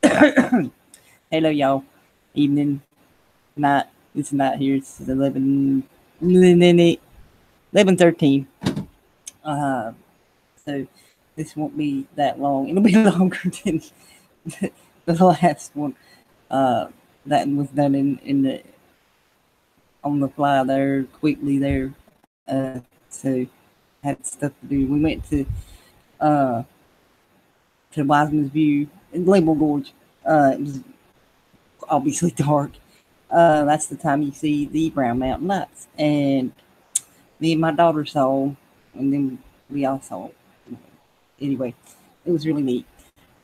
Hello, y'all. Evening, night. It's not here. It's 11:13. So this won't be that long. It'll be longer than the last one. That was done in the on the fly there, quickly there. So had stuff to do. We went to Wiseman's View in Label Gorge. It was obviously dark. That's the time you see the Brown Mountain Lights. And me and my daughter saw them, and then we all saw them. Anyway, it was really neat.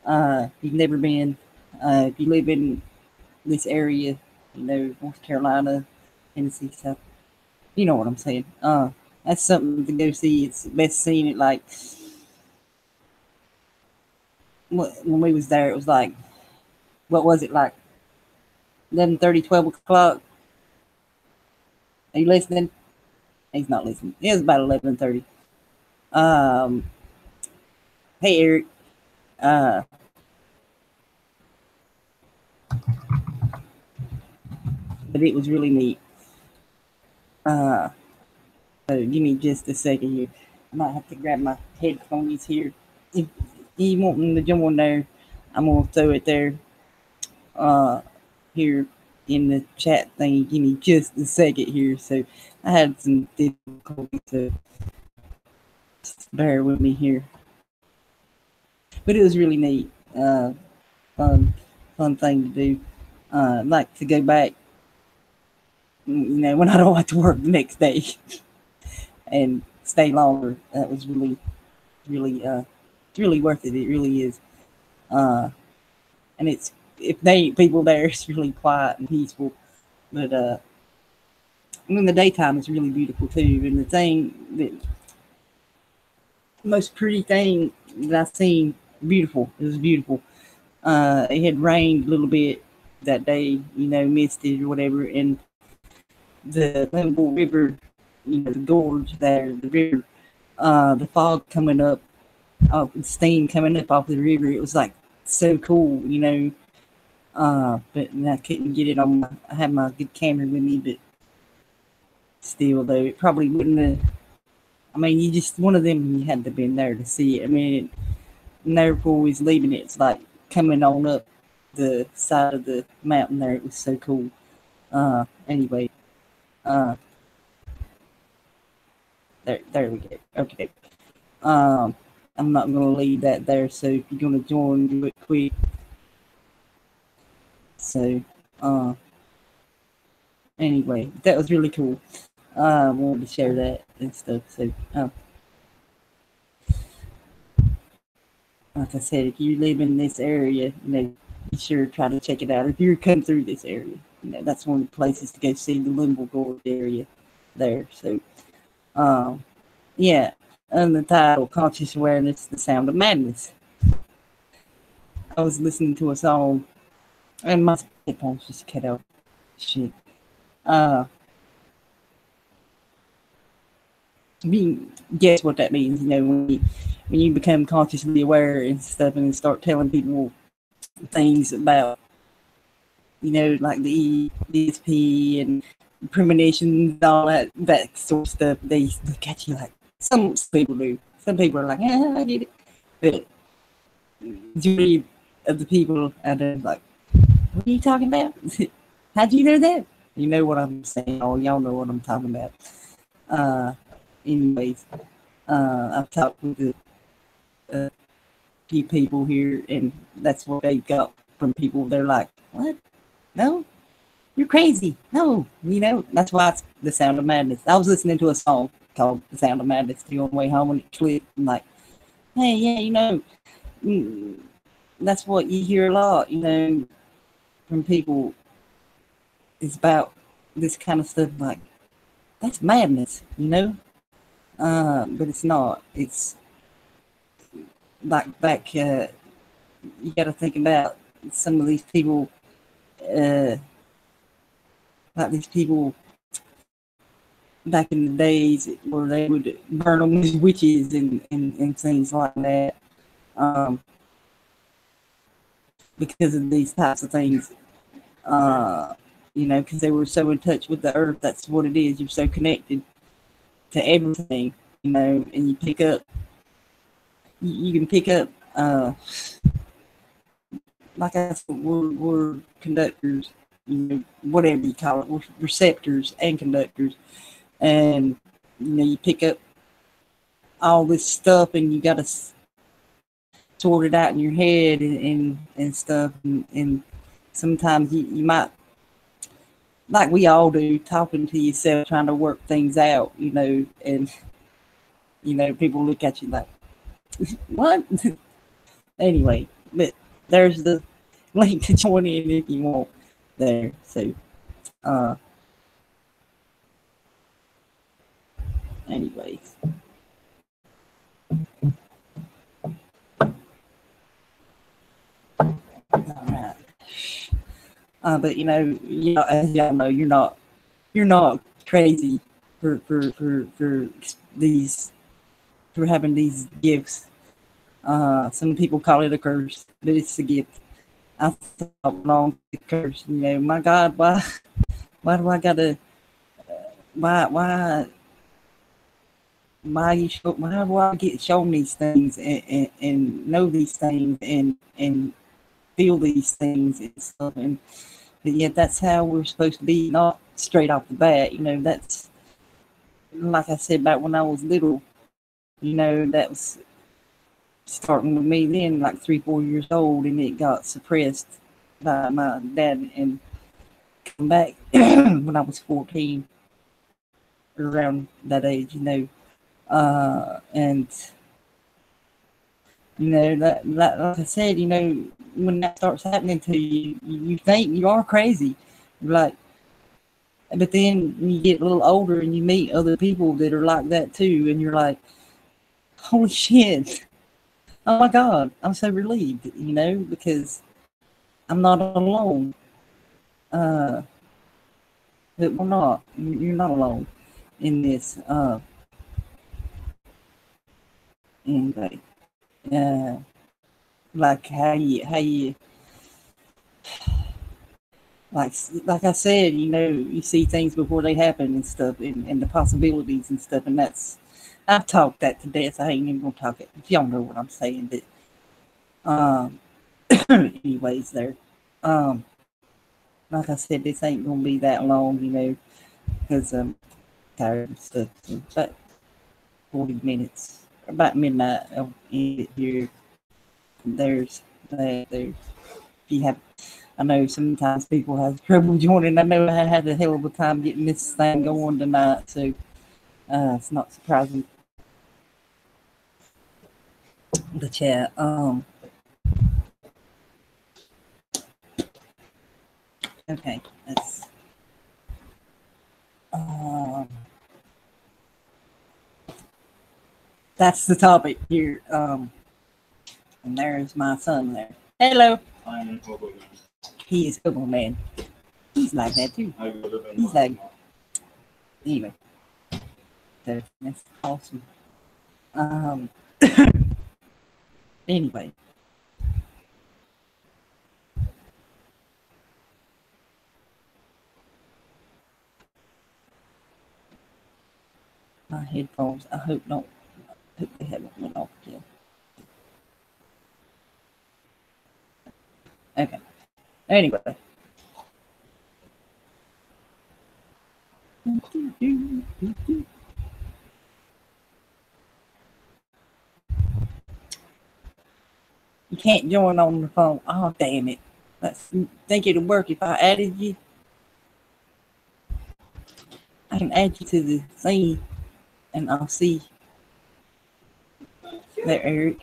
If you've never been, if you live in this area, you know, North Carolina, Tennessee, stuff, you know what I'm saying. That's something to go see. It's best seen at like, when we was there, it was like, what was it, like 11:30, 12 o'clock? Are you listening? He's not listening. It was about 11:30. Hey, Eric. But it was really neat. So give me just a second here. I might have to grab my headphones here. If you want them to jump on there, I'm gonna throw it there. Here in the chat thing. Give me just a second here. So I had some difficulty, so just bear with me here. But it was really neat. Fun thing to do. I'd like to go back, you know, when I don't have to work the next day and stay longer. That was really worth it. It really is. And it's, if they ain't people there, it's really quiet and peaceful. But in the daytime, it's really beautiful too. And the most pretty thing that I've seen, beautiful. It was beautiful. It had rained a little bit that day, you know, misted or whatever, and the Limbo River, you know, the gorge there, the river, the fog coming up, steam coming up off the river. It was like so cool, you know. But I couldn't get it on I had my good camera with me, but still though, it probably wouldn't have, I mean, you just, one of them, you had to have been there to see it. I mean, never before we was leaving it, it's like coming on up the side of the mountain there. It was so cool. Anyway, there we go. Okay. I'm not gonna leave that there, so if you're gonna join, do it quick. So anyway, that was really cool. I wanted to share that and stuff. So like I said, if you live in this area, you know, be sure to try to check it out. If you come through this area, you know, that's one of the places to go see, the Limble Gorge area there. So yeah, and the title, Conscious Awareness, The Sound of Madness. I was listening to a song, and my headphones just cut out. Shit. Guess what that means, you know, when you become consciously aware and stuff and start telling people things about, you know, like the ESP and premonitions and all that sort of stuff, they look at you like, some people do. Some people are like, yeah, I get it. But majority of the people out there like, what are you talking about? How'd you know that? You know what I'm saying. Oh, y'all know what I'm talking about. Anyways, I've talked with a few people here, and that's what they got from people. They're like, what? No? You're crazy. No. You know, that's why it's The Sound of Madness. I was listening to a song called The Sound of Madness on the way home, and it clicked. I'm like, hey, yeah, you know, that's what you hear a lot, you know, from people. It's about this kind of stuff, like, that's madness, you know? But it's not. It's like back, you got to think about some of these people, like these people back in the days where they would burn them as witches and things like that. because of these types of things. You know, because they were so in touch with the earth. That's what it is. You're so connected to everything, you know, and you pick up, you can pick up, like I said, we're conductors, you know, whatever you call it, we're receptors and conductors. And, you know, you pick up all this stuff and you got to sort it out in your head and stuff. And sometimes you might, like we all do, talking to yourself, trying to work things out, you know, and, you know, people look at you like, what? Anyway, but there's the link to join in if you want there. So, anyways. All right. But you know, as y'all know, you're not crazy for these, for having these gifts. Some people call it a curse, but it's a gift. I thought long the curse. You know, my God, why do I gotta, why why do I get shown these things and know these things and feel these things and stuff? And but yet that's how we're supposed to be, not straight off the bat. You know, that's like I said back when I was little. You know, that was starting with me then, like 3, 4 years old, and it got suppressed by my dad and come back when I was 14, around that age. You know, and you know that like I said, you know, when that starts happening to you, you think you are crazy. You're like, but then when you get a little older and you meet other people that are like that too, and you're like, holy shit, oh my God, I'm so relieved, you know, because I'm not alone. Uh, but we're not. You're not alone in this. Anyway, uh, like how you like I said, you know, you see things before they happen and stuff, and the possibilities and stuff, and that's, I've talked that to death. I ain't even gonna talk it. Y'all know what I'm saying. But anyways, there. Um, like I said, this ain't gonna be that long, you know, because I'm tired and stuff. So about 40 minutes, about midnight, I'll end it here. There's that. There's, if you have, I know sometimes people have trouble joining. I know I had a hell of a time getting this thing going tonight, so it's not surprising. The chat. Okay, that's the topic here. And there's my son there. Hello. He is Coco Man. He's like that too. He's like, anyway. That's awesome. Anyway. My headphones, I hope they haven't went off yet. Okay. Anyway. You can't join on the phone. Oh, damn it. Let's think it'll work if I added you. I can add you to the thing and I'll see. There, Eric.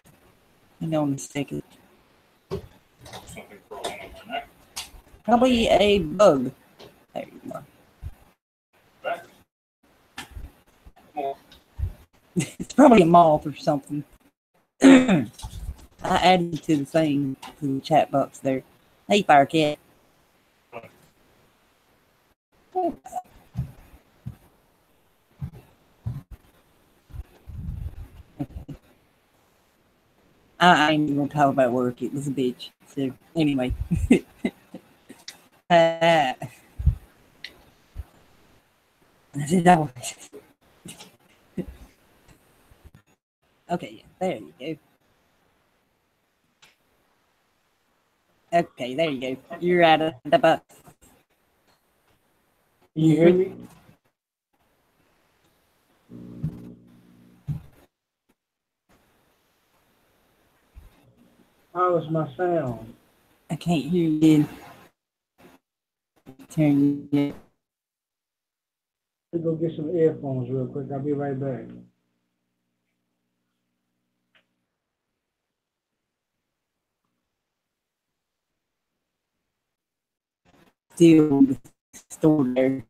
Hang on a second. Probably a bug. There you go. It's probably a moth or something. I added you to the thing, to the chat box there. Hey, Firecat. I ain't even gonna talk about work. It was a bitch. So anyway. uh, that okay, yeah, there you go. Okay, there you go. You're out of the box. Can you hear me? How is my sound? I can't hear you. Turn you. Let me go get some earphones real quick. I'll be right back. Still store there.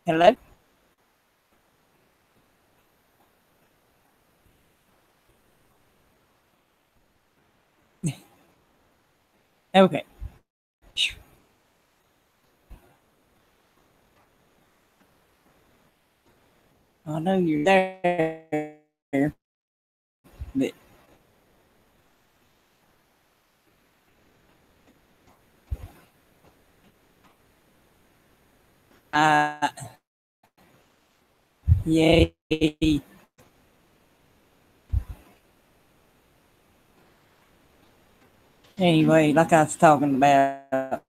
Hello? Okay. I know you're there, but uh, yay. Anyway, like I was talking about,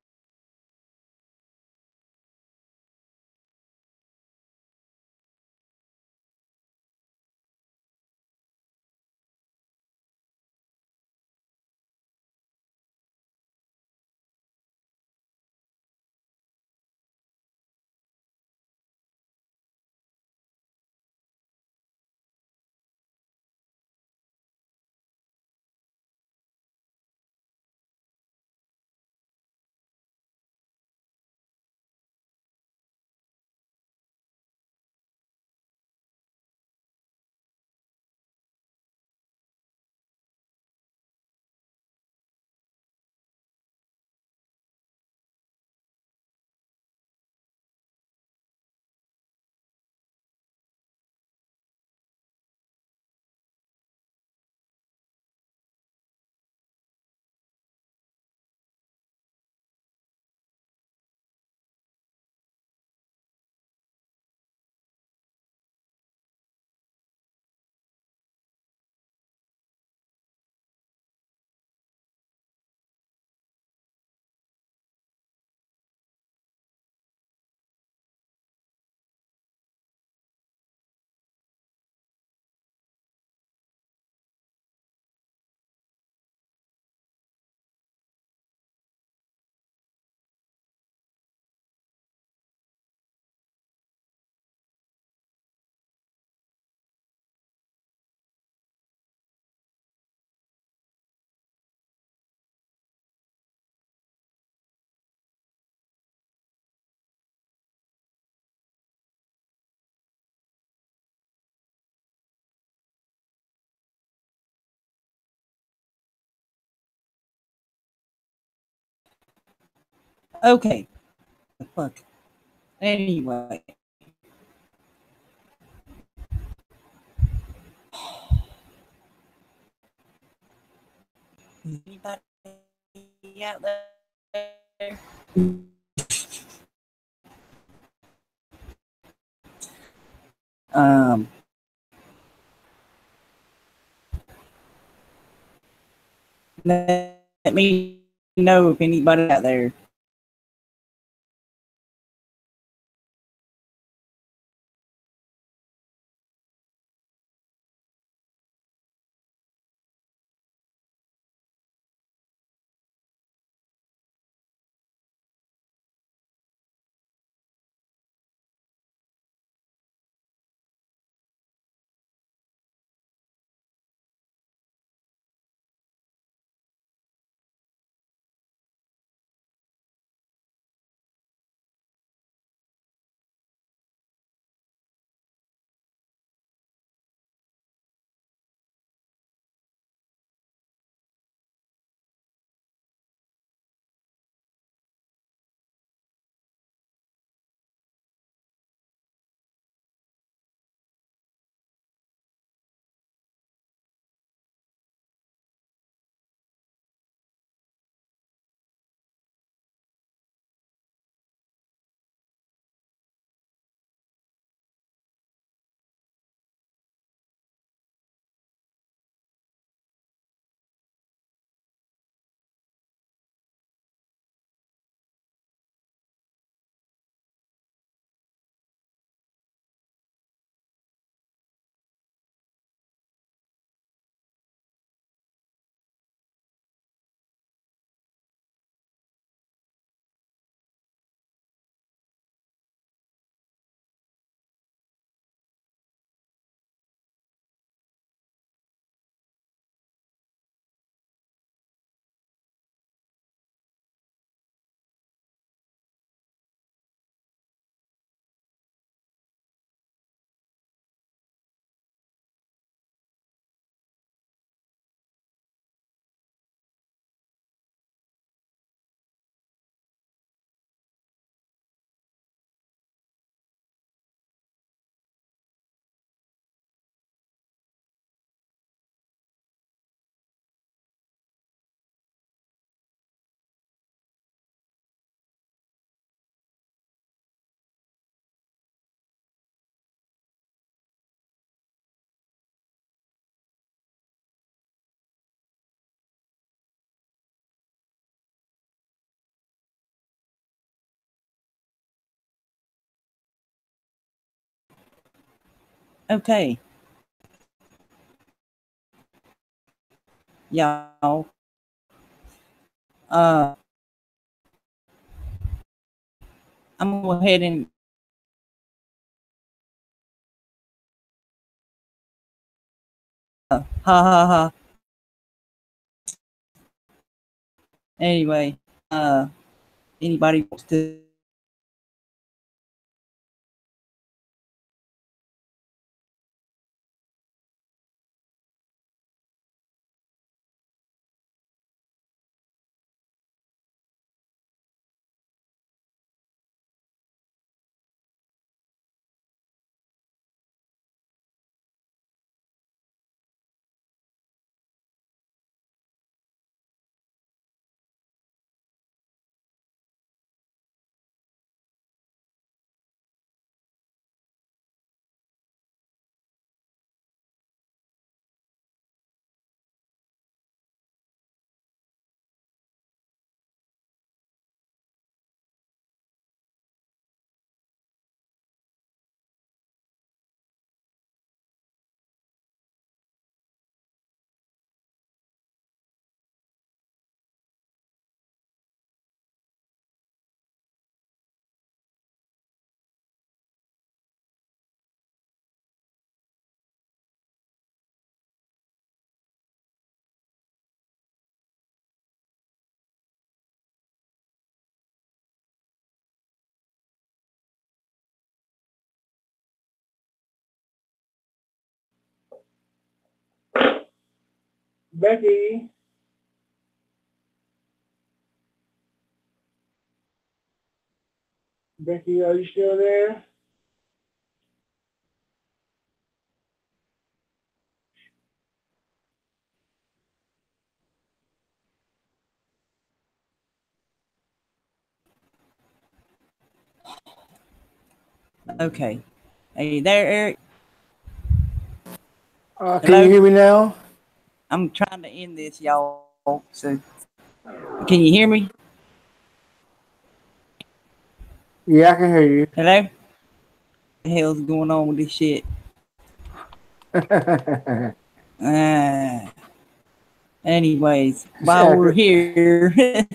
okay. Fuck. Anyway, anybody out there? Um, let me know if anybody out there. Okay, y'all. I'm gonna go ahead and ha ha ha. Anyway, anybody wants to? Becky, Becky, are you still there? Okay. Hey there, Eric. Can you Hello. hear me now? I'm trying to end this, y'all. So, can you hear me? Yeah, I can hear you. Hello. What the hell's going on with this shit? Uh, anyways, It's while we're accurate. here,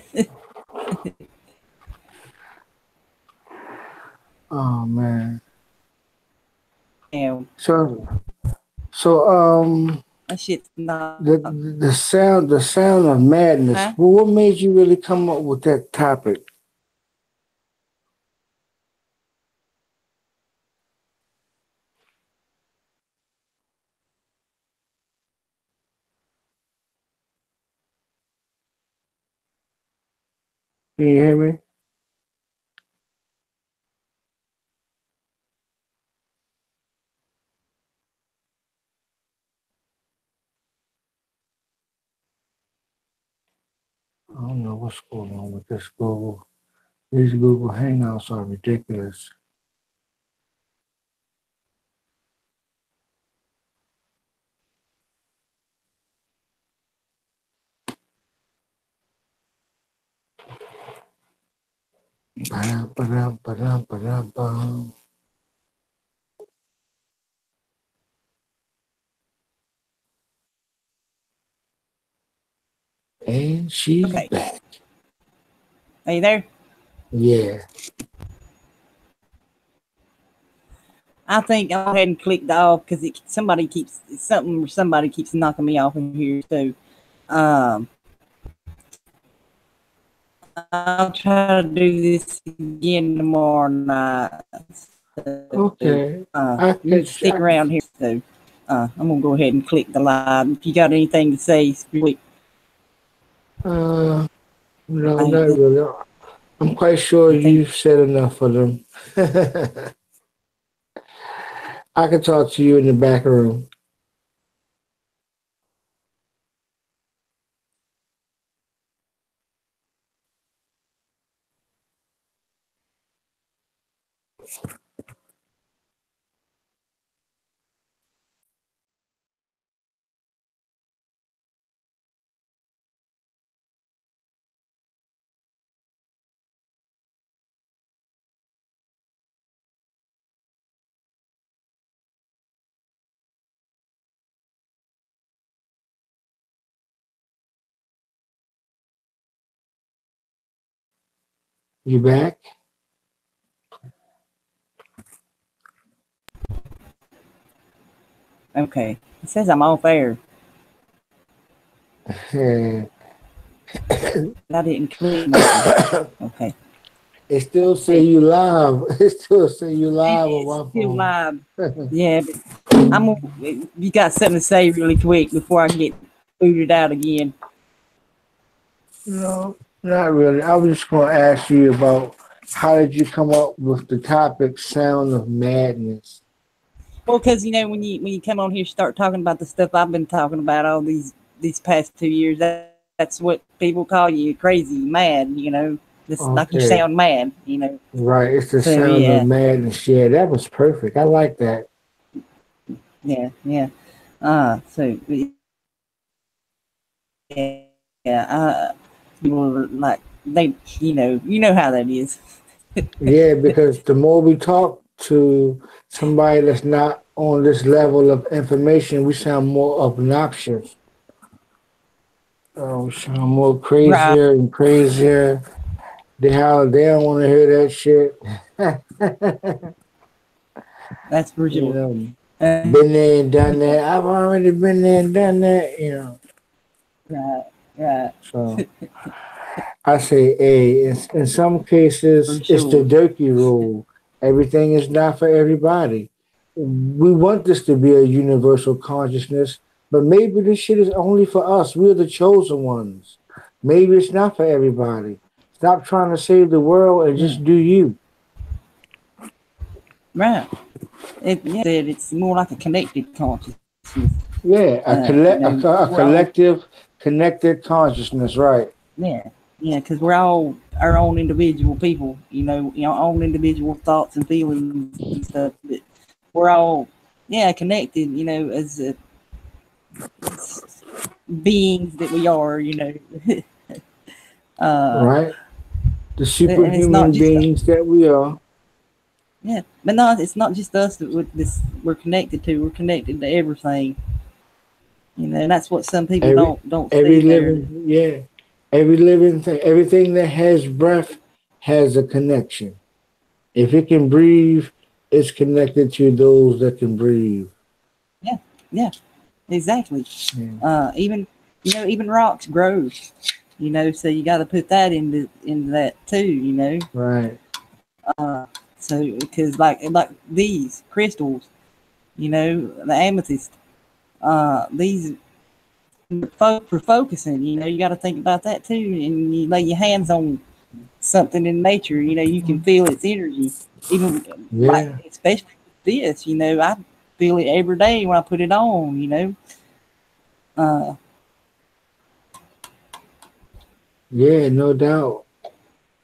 Oh man. damn, So so that shit's not. the sound of madness. Huh? Well, what made you really come up with that topic? Can you hear me? I don't know what's going on with this Google. These Google Hangouts are ridiculous. Ba-dum, ba-dum, ba-dum, ba-dum, bum. And she's Okay. back. Are you there? Yeah. I think I'll go ahead and click the off because somebody keeps knocking me off in here. So, um, I'll try to do this again tomorrow night. So, Okay. you can stick around here. So, I'm gonna go ahead and click the live. If you got anything to say, speak. No, not I, really. I'm quite sure I think you've said enough for them. I can talk to you in the back room. You back? Okay. It says I'm off air. Yeah. I didn't click nothing. Okay. It still say you live. It still say you live on It's my still phone. live. Yeah, but you got something to say really quick before I get booted out again. No, not really. I was just going to ask you about how did you come up with the topic "Sound of Madness"? Well, because when you come on here, start talking about the stuff I've been talking about all these past 2 years. That's what people call you, crazy, mad. This like you Okay, sound mad. right. It's the So sound of yeah, madness. Yeah, that was perfect. I like that. yeah, yeah. So yeah, yeah. People like you know how that is. Yeah, because the more we talk to somebody that's not on this level of information, we sound more obnoxious. We sound more Right. crazier and crazier. They don't want to hear that shit. That's for You sure. know, Uh, been there and done that. I've already been there and done that. right, right, So I say, hey, in some cases, for it's the sure. Durkee rule. Everything is not for everybody. We want this to be a universal consciousness, but maybe this shit is only for us. We're the chosen ones. Maybe it's not for everybody. Stop trying to save the world and Yeah, just do you. right. It's more like a connected consciousness. Yeah, a We're all collective, connected consciousness, right? yeah, yeah, because we're all our own individual people. Our own individual thoughts and feelings and stuff. But we're all connected. As beings that we are. uh, Right? The and it's not superhuman just beings that we are. yeah, but no, it's not just us that we're connected to. We're connected to everything. And that's what some people Every don't every see there. living, yeah, every living thing, everything that has breath has a connection. If it can breathe, it's connected to those that can breathe. Yeah, yeah, exactly. Yeah. Even rocks grow. So you got to put that into that too. Right. Uh, so because like these crystals, the amethyst, these for focusing. You got to think about that too. And you lay your hands on something in nature. You can feel its energy. Even like Yeah. especially this. I feel it every day when I put it on. Uh, Yeah. No doubt.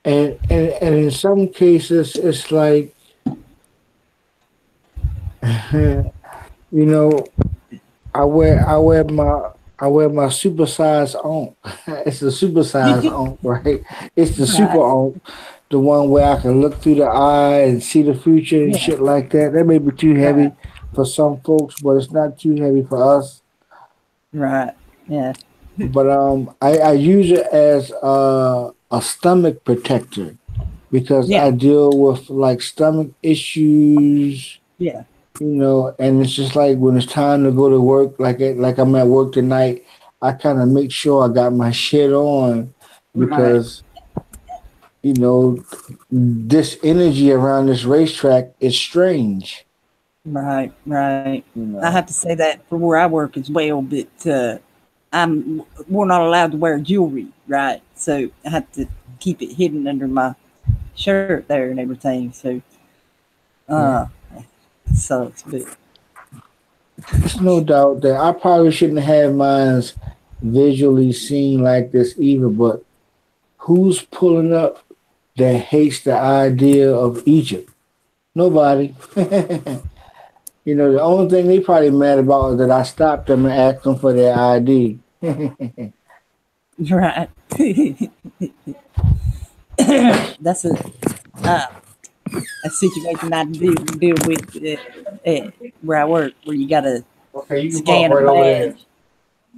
And in some cases, it's like, you know, I wear my supersize on. It's the supersize on, right? It's the super right. on, the one where I can look through the eye and see the future and Yeah. shit like that. That may be too Right. heavy for some folks, but it's not too heavy for us. Right. Yeah. But I use it as a stomach protector because I Yeah. deal with like stomach issues, Yeah. and it's just like when it's time to go to work, like I'm at work tonight, I kind of make sure I got my shit on Right. because this energy around this racetrack is strange. Right. Right. You I know, have to say that for where I work as well, but we're not allowed to wear jewelry, right? So I have to keep it hidden under my shirt there and everything. So yeah. uh, it sucks, but It's no doubt that I probably shouldn't have mine visually seen like this either, but who's pulling up that hates the idea of Egypt? Nobody. The only thing they probably mad about is that I stopped them and asked them for their ID. right. That's uh, a situation I deal with where I work, where you gotta Okay, you can park scan a right over there. badge.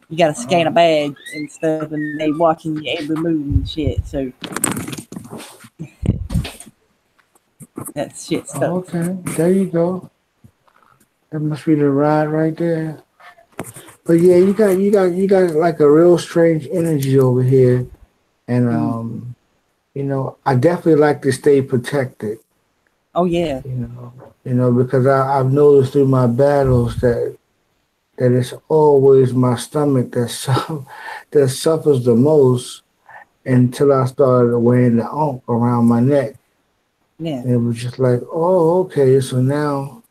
You gotta scan a Uh-huh. badge and stuff, and they watching your every move and shit. So That shit stuff. Oh, okay, there you go. That must be the ride right there. But yeah, you got like a real strange energy over here, and I definitely like to stay protected. Oh yeah, Because I've noticed through my battles that it's always my stomach that suffers the most until I started wearing the ankh around my neck. yeah, And it was just like, oh, okay, so now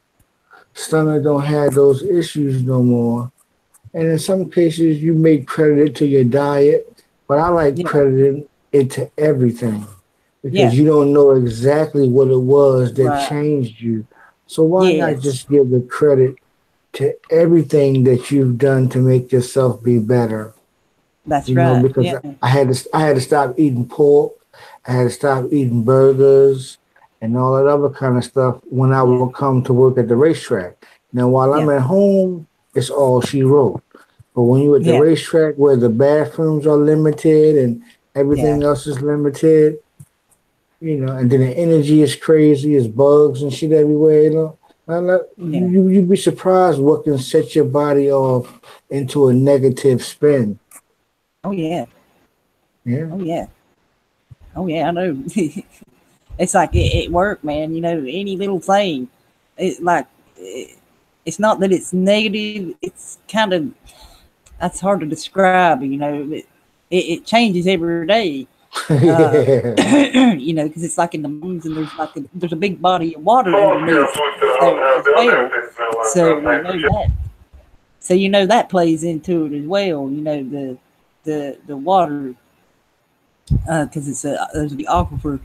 stomach don't have those issues no more. And in some cases, you may credit it to your diet, but I like yeah, crediting it to everything because yeah. you don't know exactly what it was that Right. changed you. So why not Yes, just give the credit to everything that you've done to make yourself be better? that's right. Because Yeah, I had to stop eating pork, I had to stop eating burgers and all that other kind of stuff when I yeah, would come to work at the racetrack. Now while I'm yeah, at home, it's all she wrote. But when you're at the yeah, racetrack where the bathrooms are limited and yeah, everything else is limited, and then the energy is crazy, it's bugs and shit everywhere. yeah. You'd be surprised what can set your body off into a negative spin. Oh yeah, Yeah. oh yeah, oh yeah. I know. It's like it worked, man. Any little thing, it like it's not that it's negative. It's kind of that's hard to describe. It changes every day. Uh, Yeah. because it's like in the mountains and there's a big body of water underneath there as well. So that. So that plays into it as well. The water because there's the aquifer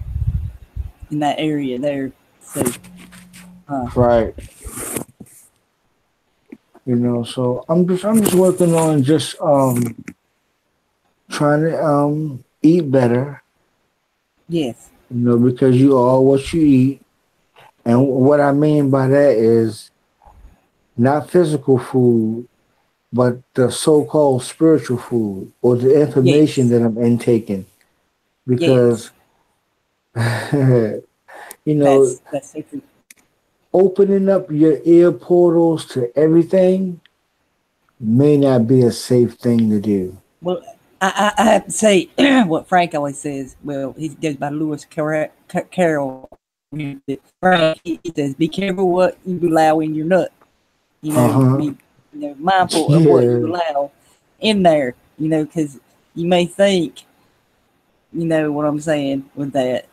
in that area there. So Right. So I'm just working on just trying to eat better, yes, because you are what you eat. And what I mean by that is not physical food, but the so-called spiritual food or the information yes, that I'm intaking. yes. Because, you know, That's so true. opening up your ear portals to everything may not be a safe thing to do. Well, I have to say what Frank always says. Well, he goes by Lewis Carroll. Frank, he says, "Be careful what you allow in your nut. Uh-huh. Be mindful of what you Yeah. allow in there. Because you may think, what I'm saying with that.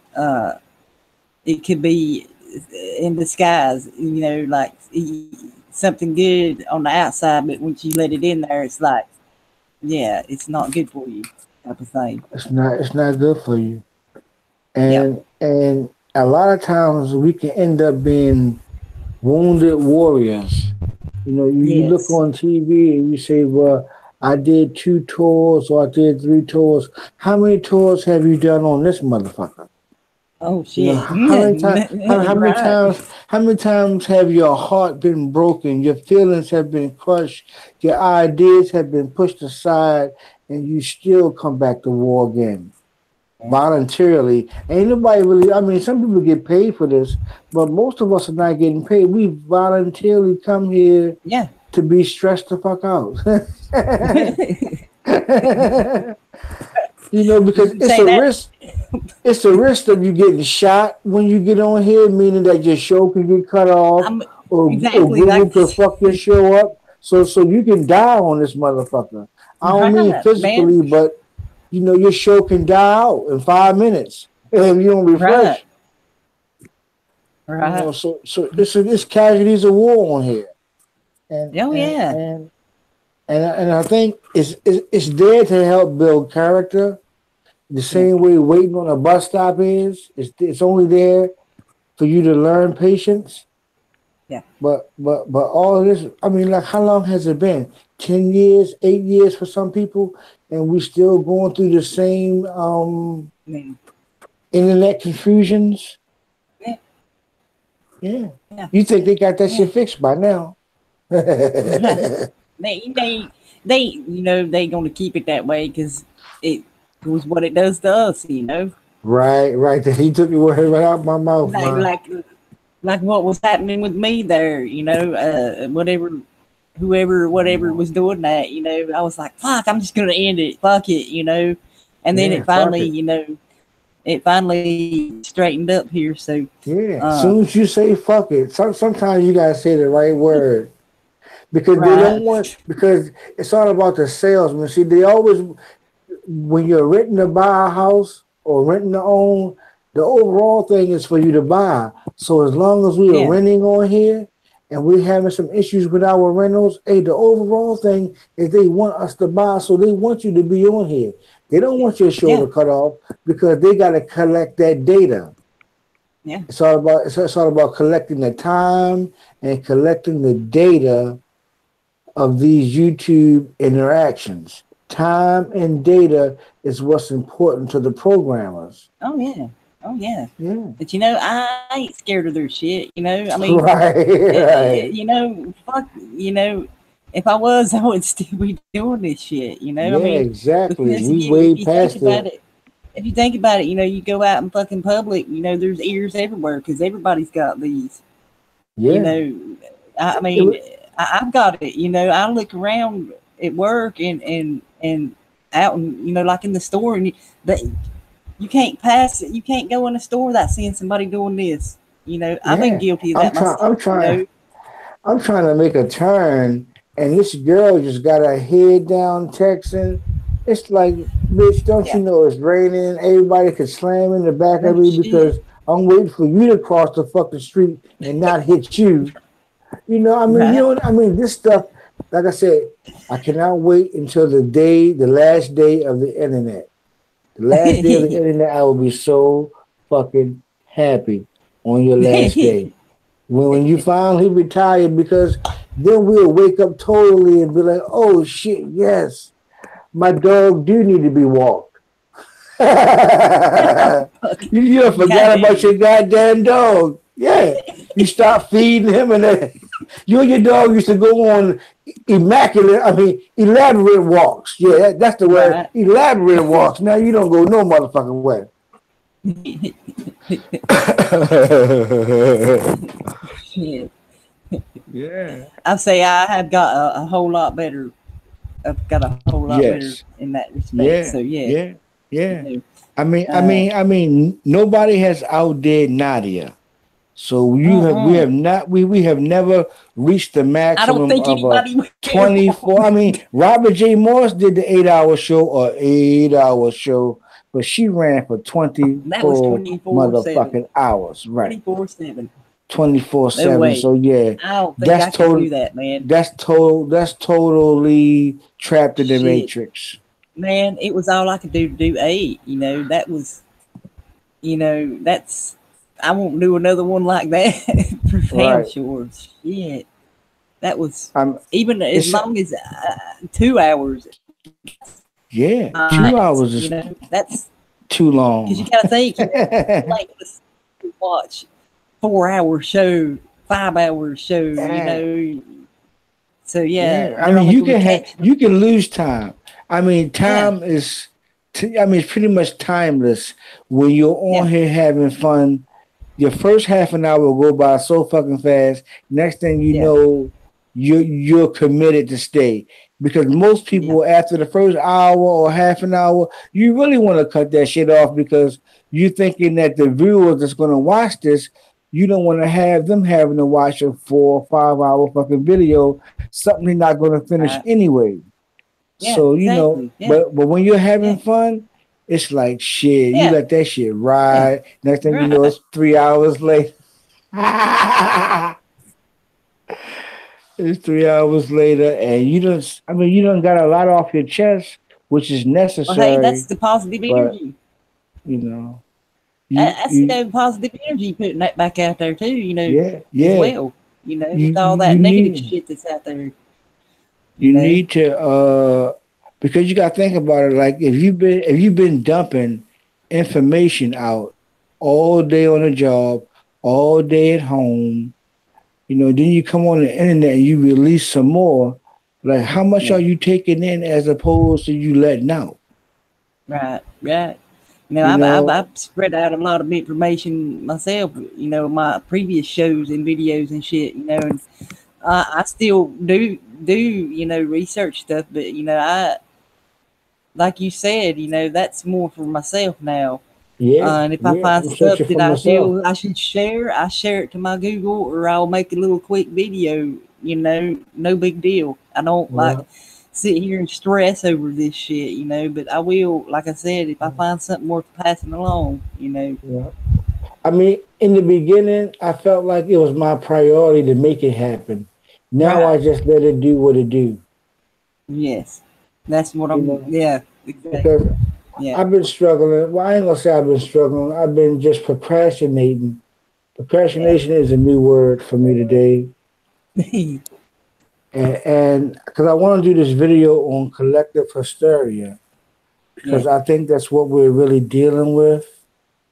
It could be in disguise. Like something good on the outside, but once you let it in there, it's like, yeah, it's not good for you, type of thing. It's not good for you. Yep. And a lot of times we can end up being wounded warriors. You look Yes. on TV and you say, well, I did 2 tours or I did 3 tours. How many tours have you done on this motherfucker? Oh shit. How many times? How many Right. times? How many times have your heart been broken? Your feelings have been crushed. Your ideas have been pushed aside, and you still come back to war again Yeah. voluntarily. Ain't nobody really. I mean, some people get paid for this, but most of us are not getting paid. We voluntarily come here Yeah. to be stressed the fuck out. Because it's Say a that. risk. It's a risk of you getting shot when you get on here, meaning that your show can get cut off I'm or exactly Google like can fuck your show up. So you can die on this motherfucker. I don't mean right, man. physically, but your show can die out in 5 minutes if you don't Right. refresh. Right. So it's casualties of war on here, and Oh and yeah. and and I think it's there to help build character. The Yeah. same way waiting on a bus stop is. It's only there for you to learn patience. Yeah. But all of this, I mean, like how long has it been? 10 years, 8 years for some people, and we still going through the same I mean, internet confusions. yeah. Yeah. Yeah. You think they got that Yeah. shit fixed by now? they gonna keep it that way because it was what it does to us. Right. He took the word right out my mouth, Like man. like like what was happening with me there, whoever, whatever was doing that, I was like, fuck, I'm just gonna end it, fuck it, and then it finally, it finally straightened up here. So as soon as you say fuck it, sometimes you gotta say the right word. Because they don't want, because it's all about the salesman. See, they always, when you're renting to buy a house or renting to own, the overall thing is for you to buy. So as long as we are renting on here and we're having some issues with our rentals, the overall thing is they want us to buy. So they want you to be on here. They don't want your show to cut off because they got to collect that data. Yeah. It's all about collecting the time and collecting the data of these YouTube interactions. Time and data is what's important to the programmers. Oh yeah. But I ain't scared of their shit. I mean, right. Fuck. If I was, I would still be doing this shit. I mean, exactly. We way past it. If you think about it, you go out in fucking public. There's ears everywhere because everybody's got these. Yeah. I mean. I've got it, I look around at work and out and like in the store and you can't pass it. You can't go in a store without seeing somebody doing this. I've been guilty of that myself. I'm trying to make a turn and this girl just got her head down texting. It's like, bitch, don't you know it's raining? Everybody could slam in the back of me because I'm waiting for you to cross the fucking street and not hit you. This stuff, like I said, I cannot wait until the last day of the internet. The last day of the internet, I will be so fucking happy on your last day. When you finally retire, because then we'll wake up totally and be like, oh shit, yes, my dog do need to be walked. You forgot about your goddamn dog. Yeah, you stop feeding him and then you and your dog used to go on elaborate walks. Yeah, that's the word. Right. Elaborate walks. Now you don't go no motherfucking way. Shit. Yeah. I say I have got a whole lot better. I've got a whole lot better in that respect. Yeah. So yeah. I mean, nobody has outdid Nadia. So we have never reached the maximum of 24. I mean, Robert J. Morris did the 8-hour show, but she ran for 24 motherfucking hours, right? 24/7. 24/7. No so yeah, I don't think I can do that, man. That's totally trapped in the Matrix. Man, it was all I could do to do 8. That was, that's. I won't do another one like that for damn sure. Shit, that was even as long as 2 hours. Yeah, 2 hours is that's too long. Because you gotta think, like watch 4-hour show, 5-hour show. So yeah. I mean, you can lose time. I mean, time is. It's pretty much timeless when you're on here having fun. Your first half an hour will go by so fucking fast. Next thing you know, you're committed to stay. Because most people, after the first hour or half an hour, you really want to cut that shit off because you're thinking that the viewers that's going to watch this, you don't want to have them having to watch a 4 or 5 hour fucking video, something they're not going to finish anyway. So, but when you're having fun, it's like shit. You let that shit ride. Next thing you know, it's 3 hours later. It's 3 hours later, and you done got a lot off your chest, which is necessary. Well, hey, that's the positive energy. That's positive energy putting that back out there too. As well. With all that negative shit that's out there. You need to because you gotta think about it, like if you've been dumping information out all day on the job, all day at home, then you come on the internet and you release some more. Like how much are you taking in as opposed to you letting out? Right. I've spread out a lot of information myself, my previous shows and videos and shit, and I still do, research stuff, but, I, like you said, that's more for myself now. And if I find I'm stuff searching that for I myself. feel I should share, I share it to my Google, or I'll make a little quick video, no big deal. I don't like Yeah. sit here and stress over this shit, but I will, like I said, if I find something worth passing along, Yeah. I mean, in the beginning, I felt like it was my priority to make it happen. Now I Right. just let it do what it do. Yes. That's what You I'm, know, yeah, exactly. because Yeah. I've been struggling. Well, I ain't gonna say I've been struggling. I've been just procrastinating. Yeah. Procrastination is a new word for me today. And because I want to do this video on collective hysteria, Yeah. because I think that's what we're really dealing with.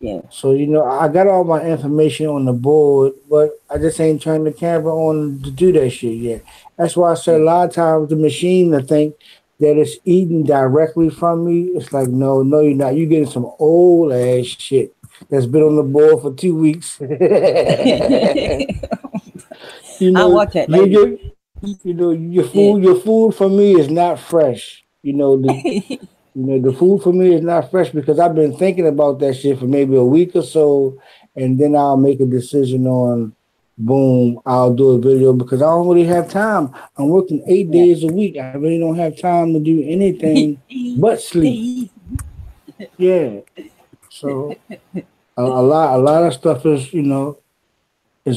Yeah. So, I got all my information on the board, but I just ain't turned the camera on to do that shit yet. That's why I said a lot of times the machine, I think that it's eating directly from me. It's like, no, you're not. You're getting some old ass shit that's been on the board for 2 weeks. you I'll know, watch that you, later. you, your Yeah. food for me is not fresh. The food for me is not fresh because I've been thinking about that shit for maybe a week or so, and then I'll make a decision on, boom, I'll do a video because I don't really have time. I'm working 8 days a week. I really don't have time to do anything but sleep. Yeah. So a lot of stuff is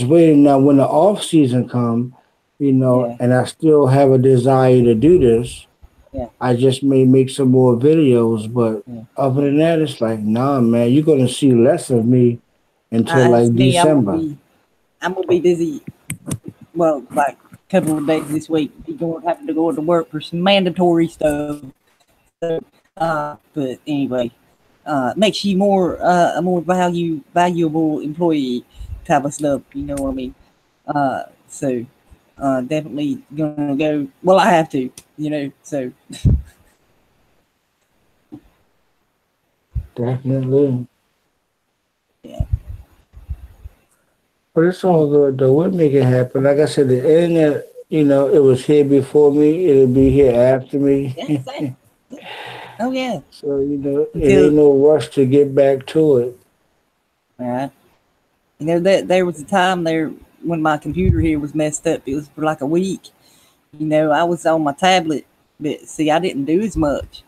waiting now when the off season come, Yeah. and I still have a desire to do this. Yeah. I just may make some more videos, but Yeah. other than that, it's like, nah, man, you're gonna see less of me until It's like me. December. I'm gonna be busy. Well, like a couple of days this week. Be going having to go to work for some mandatory stuff. So, but anyway, makes you more a more valuable employee type of stuff. You know what I mean? So definitely gonna go. Well, I have to. So Definitely. yeah. But it's all good though. We'll make it happen. Like I said, the internet, it was here before me. It'll be here after me. That's it. Oh yeah. So, it ain't Until no rush to get back to it. right. That there was a time there when my computer here was messed up. It was for like a week. I was on my tablet, but see, I didn't do as much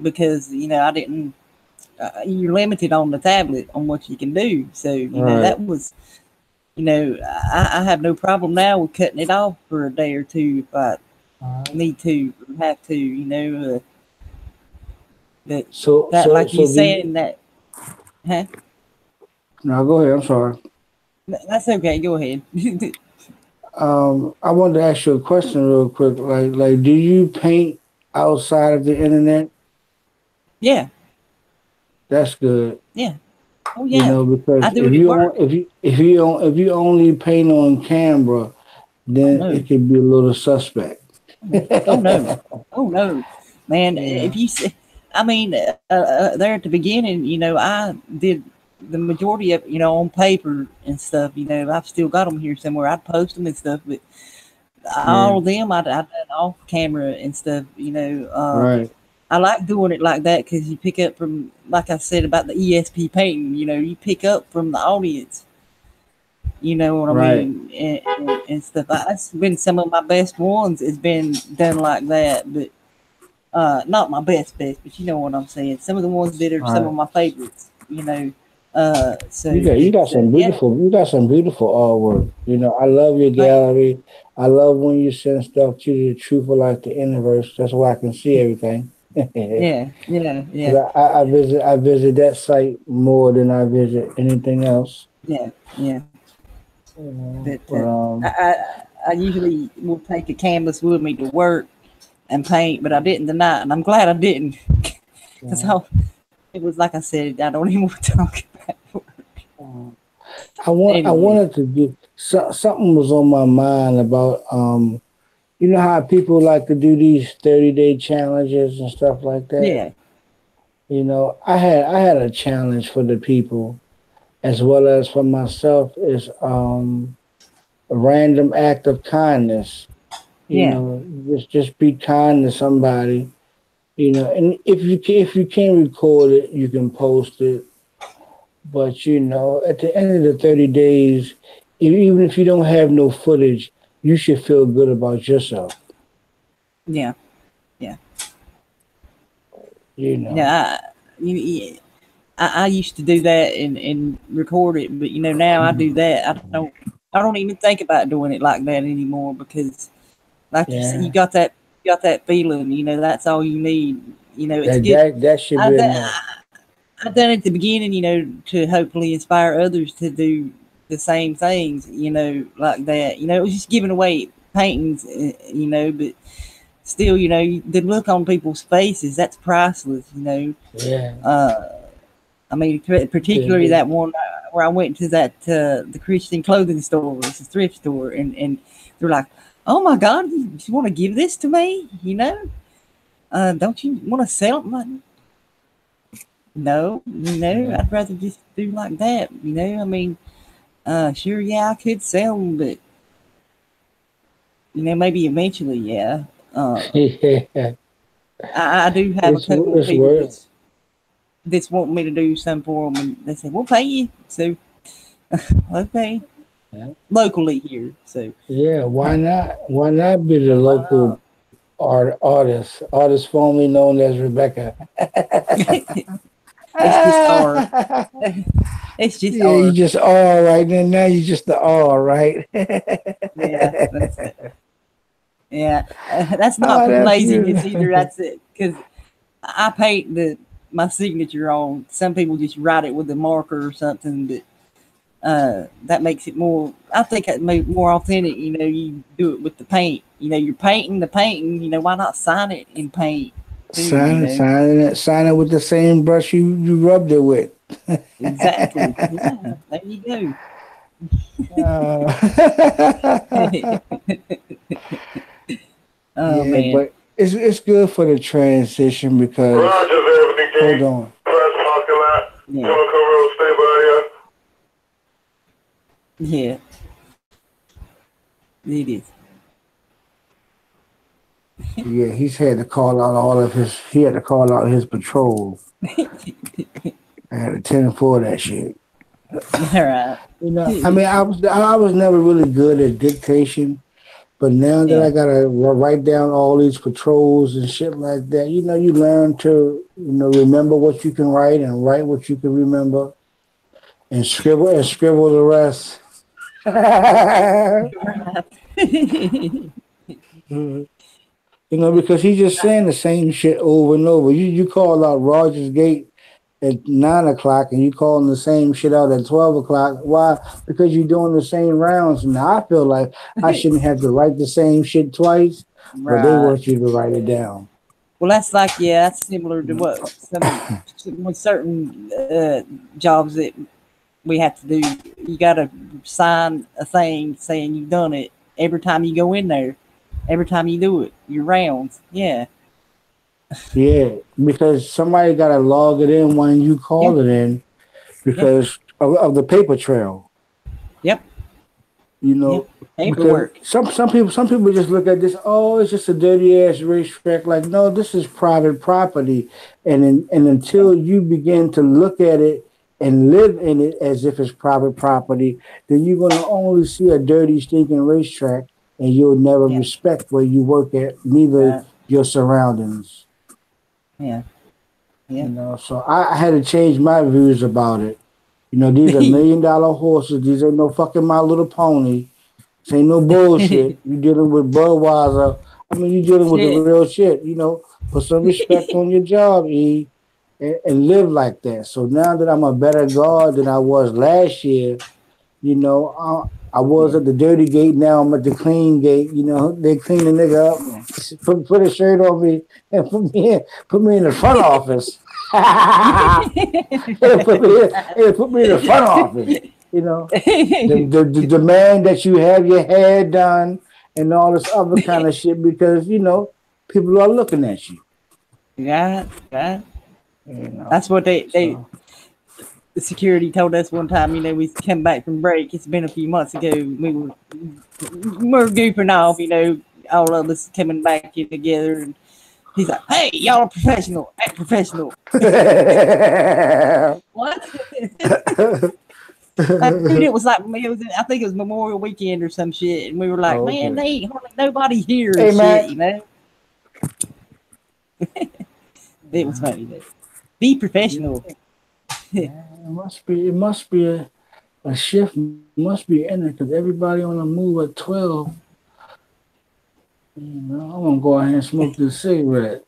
because I didn't. You're limited on the tablet on what you can do. So Right. that was. I have no problem now with cutting it off for a day or two if I need to, have to. But So, that, so, like you so do you, saying that, huh? now go ahead. I'm sorry. That's okay. Go ahead. I wanted to ask you a question real quick. Like, do you paint outside of the internet? Yeah. That's good. Yeah. Oh yeah. I Because do it at work. if you only paint on camera, Oh then no. it could be a little suspect. Oh no. Oh no. Man, Yeah. if you see, I mean, there at the beginning, I did the majority of, on paper and stuff. I've still got them here somewhere. I'd post them and stuff, but Yeah. all of them I done off camera and stuff. Right. I like doing it like that because you pick up from, like I said about the ESP painting. You pick up from the audience. You know what I Right. mean, and stuff. That's been some of my best ones. It's been done like that, but not my best, but you know what I'm saying. Some of the ones that are some Right. of my favorites. So You got it's some yeah, beautiful artwork. I love your thank gallery. I love when you send stuff to the truth of like the universe. That's why I can see everything. yeah, yeah, Because yeah, I visit that site more than I visit anything else. yeah, yeah. But But I usually will take a canvas with me to work and paint, but I didn't tonight, and I'm glad I didn't because it was like I said, I don't even want to talk about it. I Anyway, wanted to do something was on my mind about how people like to do these 30-day challenges and stuff like that. yeah, You know, I had a challenge for the people as well as for myself is a random act of kindness. You Yeah. know, just be kind to somebody. You know, and if you can record it, you can post it. But you know, at the end of the 30 days, even if you don't have no footage, you should feel good about yourself. Yeah. Yeah. You know. Yeah. Yeah. I used to do that and record it, but now I do that. I don't even think about doing it like that anymore because, like you said, Yeah. you got that feeling. That's all you need. It's That good. that that should I be done, enough. I done it at the beginning, to hopefully inspire others to do the same things, like that. It was just giving away paintings, but still, the look on people's faces, that's priceless. Yeah. Uh, I mean, particularly The- that one where I went to the Christian clothing store, it's a thrift store, and they're like, "Oh my God, you want to give this to me? Don't you want to sell it?" I'm like, no, yeah. I'd rather just do like that. I mean, sure, yeah, I could sell them, but maybe eventually, yeah. Uh, Yeah. I do have a couple of It's people worth. that's want me to do some for them, and they say we'll pay you. So okay, Yeah. locally here. So Yeah, why not? Why not be the why not? local artist formerly known as Rebecca? It's just R. It's just Yeah, you R. just all right. Now you just the all right. Yeah, that's it. Yeah, that's not Oh, for that's laziness either. beautiful. That's it because I paint my signature on. Some people just write it with a marker or something, but that makes it more. I think it makes more authentic. You do it with the paint. You're painting the painting. Why not sign it in paint too? Sign it with the same brush you rubbed it with. Exactly. Yeah, there you go. Uh, Oh yeah, man. but it's good for the transition because Roger, everything hold King. on. Press parking lot. Yeah. Come road, stay by Yeah. It is. Yeah, he had to call out his patrol. I had to tend for that shit. All right. You know, I mean, I was never really good at dictation, but now that Yeah. I gotta write down all these patrols and shit like that, you learn to remember what you can write and write what you can remember and scribble the rest. Because he's just saying the same shit over and over. You call out Rogers Gate at 9 o'clock and you calling the same shit out at 12 o'clock. Why? Because you're doing the same rounds. Now I feel like I shouldn't have to write the same shit twice, but they Right. want you to write it down. Well, that's like, yeah, that's similar to what some with certain jobs that we have to do. You got to sign a thing saying you've done it every time you go in there, every time you do it, your rounds. Yeah. Yeah, because somebody got to log it in when you Yeah. call it in Yep. because of the paper trail. Yep. You Yep. know, because Paperwork. some people just look at this. Oh, it's just a dirty ass racetrack. Like, no, this is private property, and until you begin to look at it and live in it as if it's private property, then you're gonna only see a dirty, stinking racetrack, and you'll never Yeah. respect where you work at, neither Right. your surroundings. Yeah. Yeah. So I had to change my views about it. These are $1 million horses. These ain't no fucking My Little Pony. This ain't no bullshit. You dealing with Budweiser. I mean, you dealing with the Shit. real shit. Put some respect on your job, E, and live like that. So now that I'm a better guard than I was last year, I was Yeah. at the dirty gate. Now I'm at the clean gate. They clean the nigga Yeah. up, put a shirt on me, and put me in the front office. Put me in the front office. The demand that you have your hair done and all this other kind of shit because people are looking at you. Right. Right. That's what they so. the security told us one time. You know, we come back from break. It's been a few months ago. We were goofing off. You know, all of us coming back in together, and he's like, "Hey, y'all are professional. Act professional." What? Dude, it was like I think it was Memorial Weekend or some shit, and we were like, "Man, they ain't hardly nobody here." Hey, and man. shit, you know. It was funny. Though. Be professional. It must be a shift must be in it because everybody on the move at 12. You know, I'm gonna go ahead and smoke this niggerette.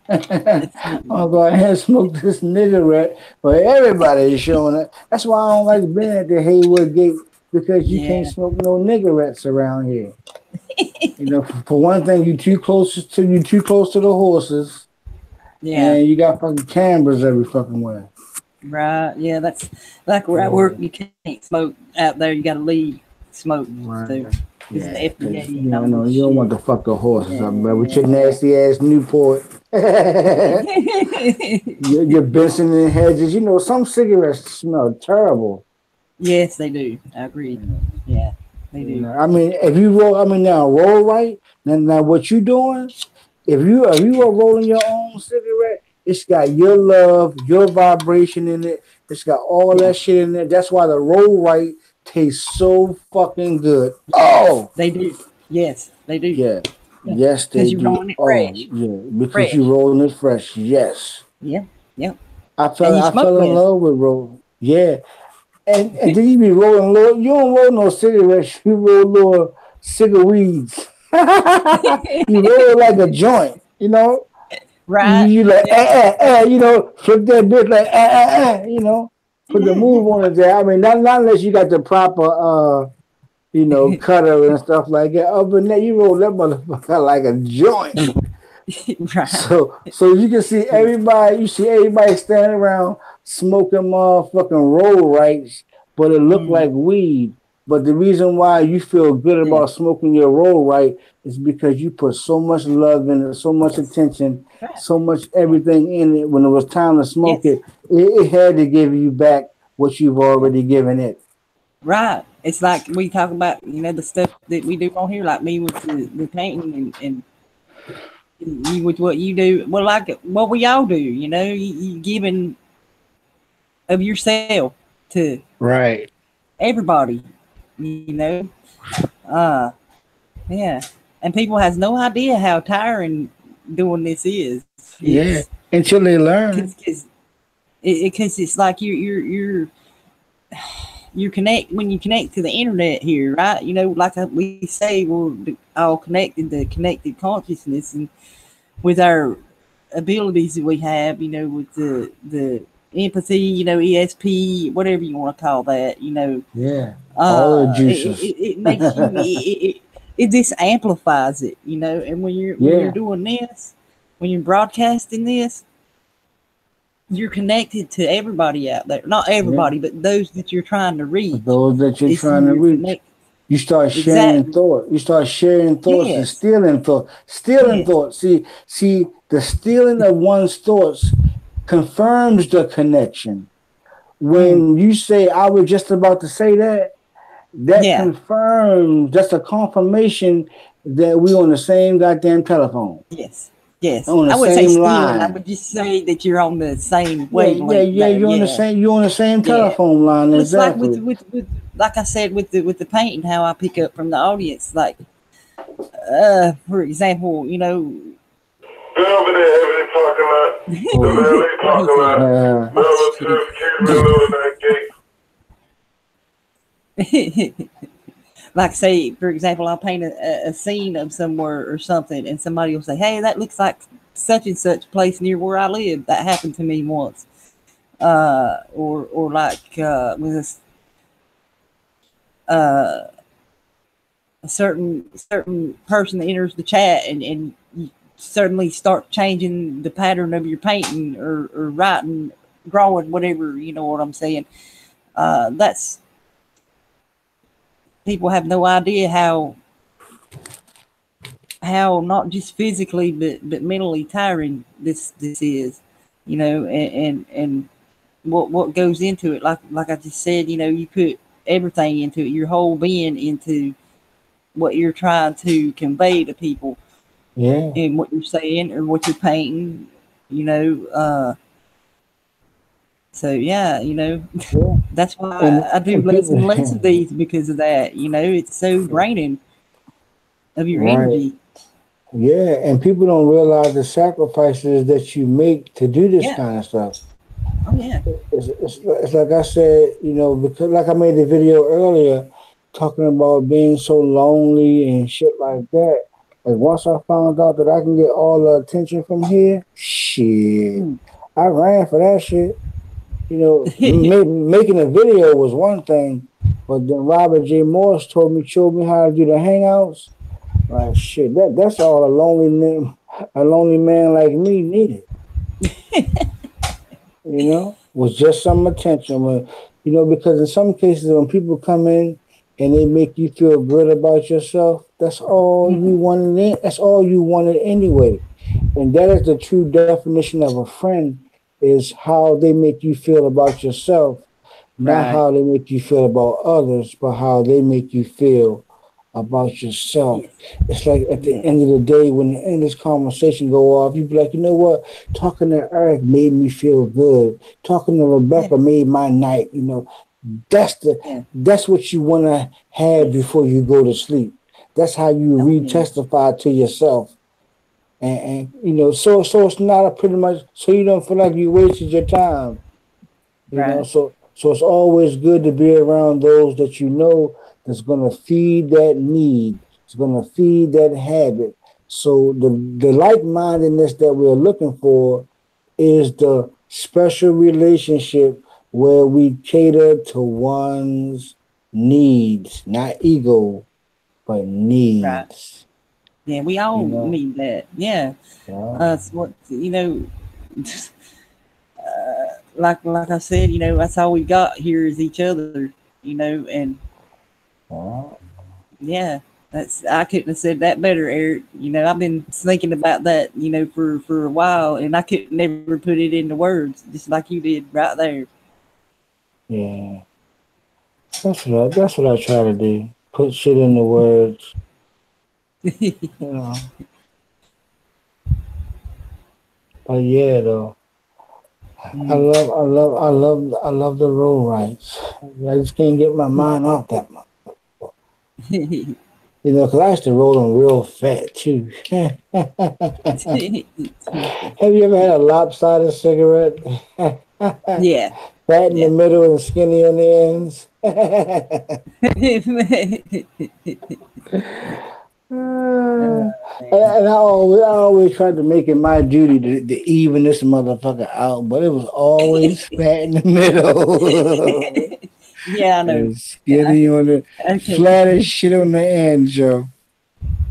I'm gonna go ahead and smoke this niggerette, but everybody is showing it. That's why I don't like being at the Haywood Gate because you can't smoke no niggerettes around here. You know, for one thing, you too close to the horses. Yeah, and you got fucking cameras every fucking way. Right. Yeah, that's like where I work. You can't smoke out there. You got to leave smoke. Right. So, Yeah, the FDA. you don't want to fuck the horses up, man. With your nasty ass Newport, your Benson and Hedges. You know, some cigarettes smell terrible. Yes, they do. I agree. Yeah, they do. You know, I mean, if you roll right. Now what you doing? If you are rolling your own cigarette, it's got your love, your vibration in it. It's got all that shit in there. That's why the roll right tastes so fucking good. Oh, they do. Yes, they do. Yeah. Yes, they do. Because you're rolling it fresh. Yeah, because you're rolling it fresh. Yes. Yeah. Yep. I fell in love with roll. Yeah. And then you be rolling little. You don't roll no cigarettes. You roll little cigarettes. You roll it like a joint. You know. Right. You like you know, flip that bitch like you know, put the move on it there. I mean, not unless you got the proper you know, cutter and stuff like that. Other than that, you roll that motherfucker like a joint. Right. So you can see everybody. You see everybody standing around smoking motherfucking roll rights, but it looked like weed. But the reason why you feel good about smoking your roll right is because you put so much love in it, so much attention, so much everything in it. When it was time to smoke it had to give you back what you've already given it. Right. It's like we talk about, you know, the stuff that we do on here, like me with the painting and you with what you do. Well, like what we all do, you know, you giving of yourself to everybody, you know. Yeah. And people has no idea how tiring doing this is. Until they learn. Because it's like you connect when you connect to the internet here, right? You know, like we say, we're all connected to connected consciousness, and with our abilities that we have, you know, with the empathy, you know, ESP, whatever you want to call that, you know. Yeah. All the juices. It makes you. It just amplifies it, you know. And when you're doing this, when you're broadcasting this, you're connected to everybody out there. Not everybody, but those that you're trying to reach. Those that you're trying to reach. You start sharing thoughts. You start sharing thoughts and stealing thoughts. Thoughts. See, the stealing of one's thoughts confirms the connection. When you say, I was just about to say that confirms, that's a confirmation that we're on the same goddamn telephone. Yes. On the I would same say line. I would just say that you're on the same wavelength. You're on the same telephone line. It's exactly. like with like I said with the painting, how I pick up from the audience. Like, for example, you know. Been over there, every parking lot. The parking lot. That gate. Like, say, for example, I'll paint a scene of somewhere or something, and somebody will say, hey, that looks like such and such place near where I live. That happened to me once. Or like with a certain person that enters the chat and you suddenly start changing the pattern of your painting or writing, drawing, whatever, you know what I'm saying. That's... People have no idea how not just physically but mentally tiring this is. you know, and what goes into it. Like I just said, you know, you put everything into it, your whole being into what you're trying to convey to people, Yeah. and what you're saying or what you're painting, you know. So yeah, you know, Yeah. that's why I do And less people, and less of these because of that. You know, it's so draining of your right. energy. Yeah. And people don't realize the sacrifices that you make to do this Yeah. kind of stuff. Oh yeah. It's like I said, you know, because like I made the video earlier talking about being so lonely and shit like that. And once I found out that I can get all the attention from here, shit, Mm. I ran for that shit. You know, making a video was one thing, but then Robert J. Morris showed me how to do the hangouts. Like shit, that's all a lonely man like me needed. You know, was just some attention. You know, because in some cases when people come in and they make you feel good about yourself, that's all you wanted. That's all you wanted anyway. And that is the true definition of a friend, is how they make you feel about yourself, not Right. how they make you feel about others, but how they make you feel about yourself. Yes. It's like at the Yeah. end of the day, when the end of this conversation go off, you be like, you know what? Talking to Eric made me feel good. Talking to Yeah. Rebecca made my night. You know, Yeah. that's what you want to have Yes. before you go to sleep. That's how you Oh yeah. re-testify to yourself. And you know, so it's not a pretty much, so you don't feel like you wasted your time. You know, Right. so it's always good to be around those that you know that's gonna feed that need. It's gonna feed that habit. So the like-mindedness that we're looking for is the special relationship where we cater to one's needs, not ego, but Right. needs. Yeah. We You all know, need that. Yeah. yeah, It's what you know. Like I said, you know, that's all we got here is each other. You know, and yeah. yeah, that's I couldn't have said that better, Eric. You know, I've been thinking about that, you know, for a while, and I could never put it into words, just like you did right there. Yeah. That's what I try to do. Put shit into words. You know. But yeah, though, Mm. I love the road rights. I just can't get my mind off that much. You know, 'cause I used to roll them real fat too. Have you ever had a lopsided cigarette? Yeah, Fat in the yeah. middle and skinny on the ends. Oh, man. And I always tried to make it my duty to even this motherfucker out, but it was always fat in the middle Yeah, I know. and skinny on the Okay. flat as shit on the end, Joe.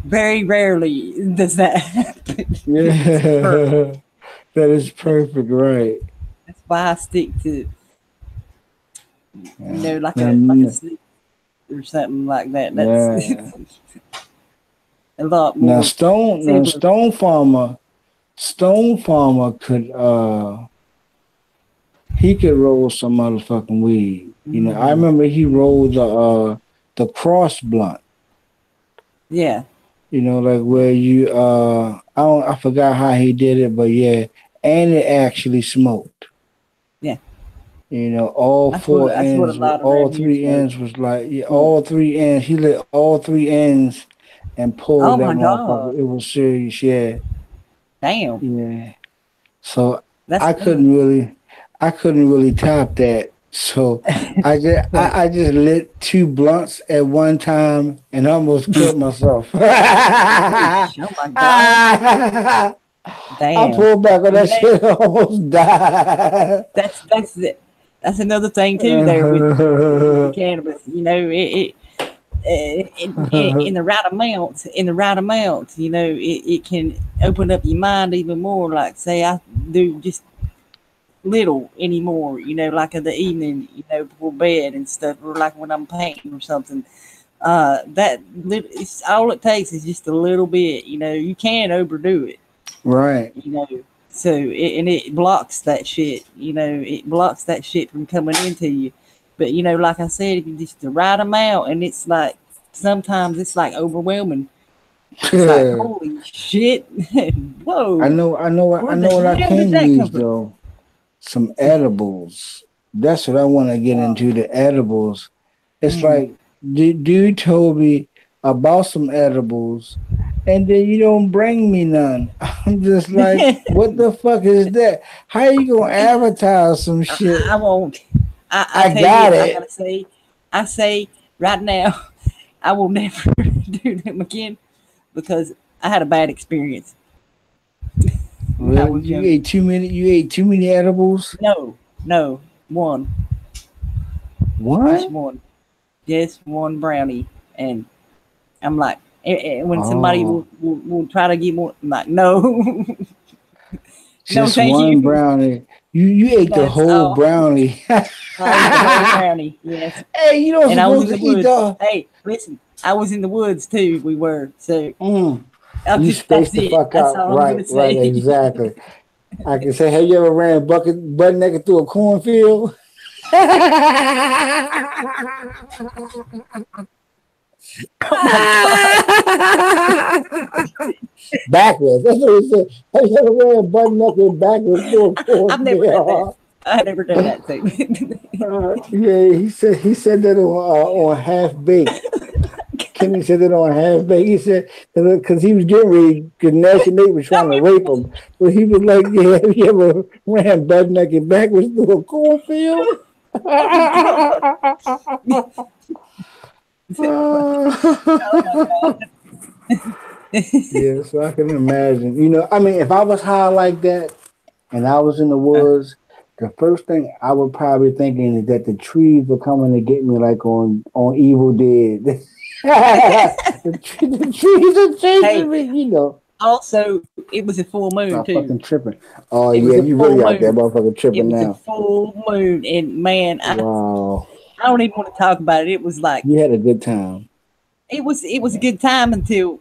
Very rarely does that happen. It's perfect. Yeah, that is perfect, right? That's why I stick to, you Yeah. know, like a Now, sleep or something like that. That's yeah. a lot Now more Stone, now simpler. Stone Farmer could he could roll some motherfucking weed. You know, I Mm. remember he rolled the cross blunt. Yeah. You know, like where you I forgot how he did it, but yeah, and it actually smoked. Yeah. You know, all four That's what a ends, lot all around here three smoke. ends was like, yeah, Smoke. all three ends. He lit all three ends and pulled Oh that my motherfucker. god. It was serious, yeah, Damn. yeah. So That's I couldn't really, I couldn't really top that. So I just lit two blunts at one time and almost killed myself. Holy sh! Oh my god. I Damn. pulled back on You that know, shit and almost died. that's it. That's another thing too. There with the cannabis, you know, in the right amount, you know, it can open up your mind even more. Like say I do just little anymore, you know, like in the evening, you know, before bed and stuff, or like when I'm painting or something. It's all it takes is just a little bit, you know. You can overdo it, Right. you know. So and it blocks that shit. It blocks that shit from coming into you. But like I said, if you just the right amount, and it's like sometimes it's like overwhelming. It's like holy shit! Whoa! I know what I can use though. Some edibles. That's what I want to get into. The edibles. It's like dude told me about some edibles, and then you don't bring me none. I'm just like, what the fuck is that? How you gonna advertise some shit? I won't. I got it. I gotta say right now, I will never do them again because I had a bad experience. Really? You ate too many. You ate too many edibles. No, one. Just one brownie, and I'm like, when somebody will try to get more, I'm like, no. Just one brownie. You ate the whole brownie. I ate the whole brownie, yes. Hey, you don't supposed to eat the... Hey, listen, I was in the woods too. We were, so. You spaced the fuck out. Right, exactly. I can say, have you ever ran butt naked through a cornfield? Backwards. That's what he said. Have you ever ran butt naked backwards through a cornfield? I've never done that. I've never done that too. Yeah, he said that on Half Baked. Kenny said it on Half Baked. He said because he was getting ready, because Nash and Nate was trying to rape him. So he was like, "Yeah, have you ever ran butt naked backwards through a cornfield?" Yeah, so I can imagine. I mean, if I was high like that and I was in the woods, the first thing I would probably thinking is that the trees were coming to get me, like on Evil Dead. the trees are chasing me, Also, it was a full moon I'm too. Fucking tripping. Oh yeah, you really out there, motherfucking tripping now. It was a full moon, and man, wow. I don't even want to talk about it. It was like you had a good time. It was a good time until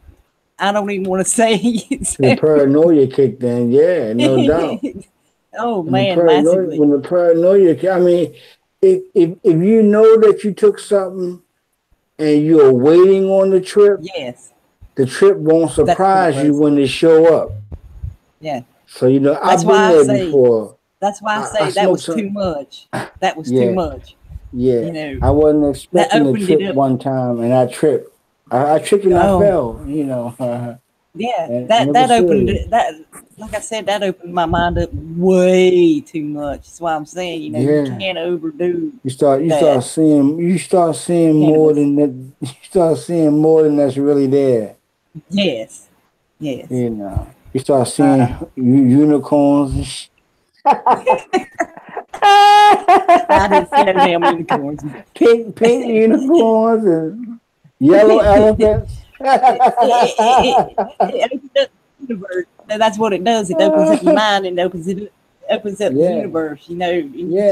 I don't even want to say it. The paranoia kicked in, yeah, no doubt. Oh man, massively. When the paranoia, I mean, if you know that you took something and you're waiting on the trip, yes, the trip won't surprise you when they show up. Yeah. So I've been there before. That's why I say that was too much. That was too much. Yeah, I wasn't expecting to trip one time, and I tripped. I tripped and I fell. That opened it. That, like I said, that opened my mind up way too much. That's why I'm saying, you can't overdo. You start seeing more than that. You start seeing more than that's really there. Yes. You start seeing unicorns and shit. I didn't see no damn unicorns. Pink unicorns and yellow elephants. That's what it does. It opens up your mind and opens up the universe. You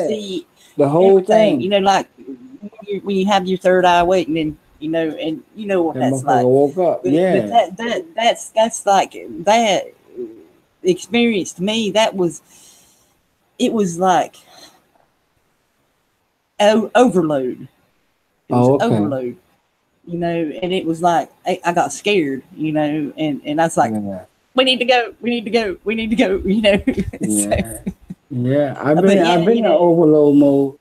see the whole thing. Like when you have your third eye awakening. And you know what that's like. Woke up. But that's like that experience to me. It was like overload. It was overload. And it was like I got scared, and I was like, we need to go. I've been in overload mode.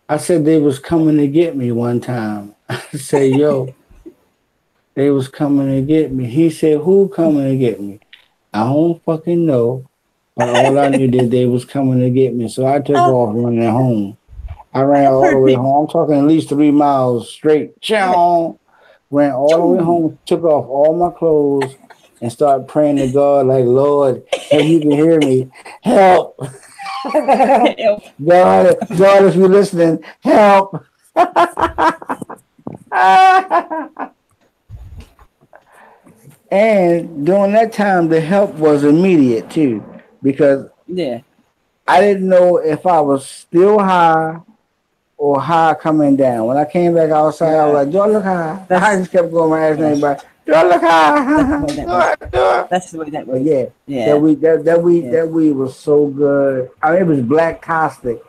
I said they was coming to get me one time. I said, yo, they was coming to get me. He said, who coming to get me? I don't fucking know. But all I knew that they was coming to get me. So I took off running home. I ran all the way home. I'm talking at least 3 miles straight. Chow. Ran all the way home, took off all my clothes, and started praying to God like, Lord, if you can hear me, help. God, if you're listening, help. And during that time, the help was immediate too, because I didn't know if I was still high or high coming down. When I came back outside, I was like, do I look high? I just kept going around asking everybody, Look That's the way that But was. yeah, Yeah. that weed was so good. I mean, it was black caustic.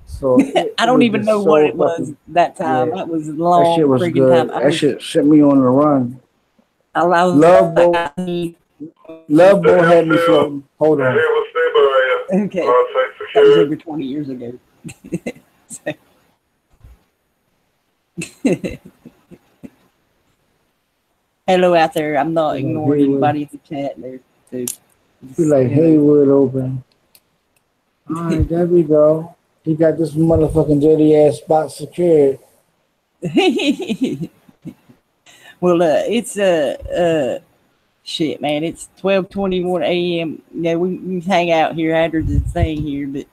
So I don't even know what it was fucking, that time. yeah, That was a that shit long was freaking good. time. That shit sent me on the run. I was Love Boat, like, Love Boat had me Hempfield, floating. Hold the on. Hayward Stable area. okay. Tech That was security. over 20 years ago. So- Hello out there. I'm not ignoring anybody in the chat there. So Be like Haywood open. All right, there we go. He got this motherfucking dirty ass spot secured. Well, it's shit, man. It's 12:21 a.m. Yeah, we can hang out here after the thing here, but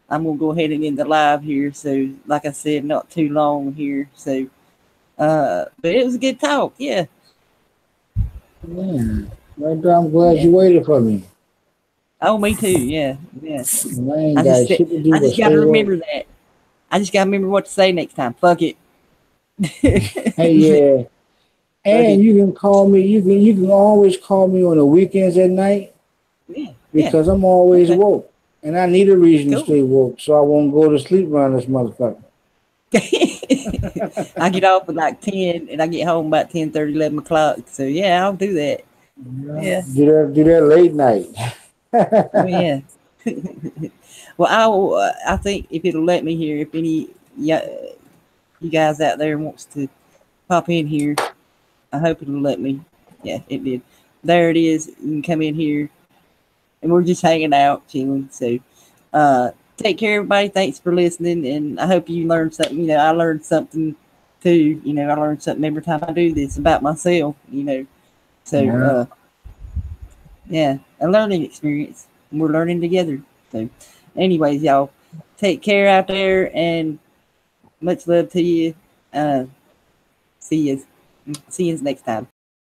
I'm gonna go ahead and end the live here. So, like I said, not too long here. So, but it was a good talk. Yeah. Yeah. Right there, I'm glad you waited for me. Oh, me too. Yeah. Yeah. I ain't got shit to do I but just gotta stay remember woke. that. I just gotta remember what to say next time. Fuck it. Hey, yeah. And you can call me. You can always call me on the weekends at night Yeah. because I'm always Okay. woke, and I need a reason Cool. to stay woke, so I won't go to sleep around this motherfucker. I get off at like 10 and I get home about 10:30, 11 o'clock. So yeah, I'll do that. Yeah. Do that late night. Oh, yeah. Well, I think if it'll let me here, if any you guys out there wants to pop in here, I hope it'll let me. Yeah, it did. There it is. You can come in here and we're just hanging out, chilling. So take care, everybody. Thanks for listening, and I hope you learned something. You know, I learned something too. You know, I learned something every time I do this about myself. You know, so yeah, a learning experience. And we're learning together. So, anyways, y'all, take care out there, and much love to you. See you next time.